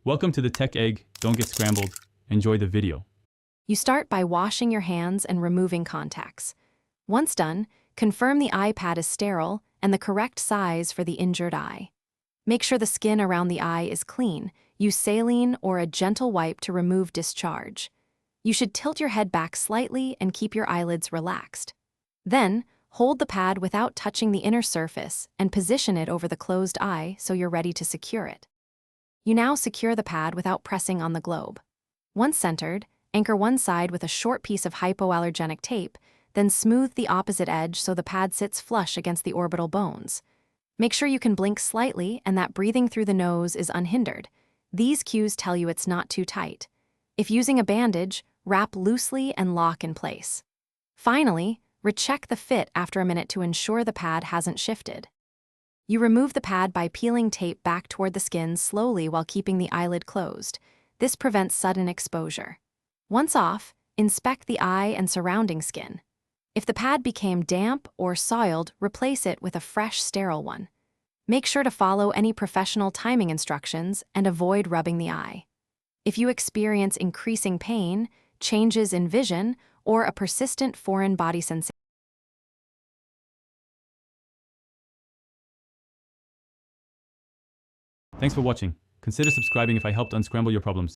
Welcome to the Tech Egg. Don't get scrambled. Enjoy the video. You start by washing your hands and removing contacts. Once done, confirm the eye pad is sterile and the correct size for the injured eye. Make sure the skin around the eye is clean. Use saline or a gentle wipe to remove discharge. You should tilt your head back slightly and keep your eyelids relaxed. Then, hold the pad without touching the inner surface and position it over the closed eye so you're ready to secure it. You now secure the pad without pressing on the globe. Once centered, anchor one side with a short piece of hypoallergenic tape, then smooth the opposite edge so the pad sits flush against the orbital bones. Make sure you can blink slightly and that breathing through the nose is unhindered. These cues tell you it's not too tight. If using a bandage, wrap loosely and lock in place. Finally, recheck the fit after a minute to ensure the pad hasn't shifted. You remove the pad by peeling tape back toward the skin slowly while keeping the eyelid closed. This prevents sudden exposure. Once off, inspect the eye and surrounding skin. If the pad became damp or soiled, replace it with a fresh, sterile one. Make sure to follow any professional timing instructions and avoid rubbing the eye. If you experience increasing pain, changes in vision, or a persistent foreign body sensation, Thanks for watching. Consider subscribing if I helped unscramble your problems.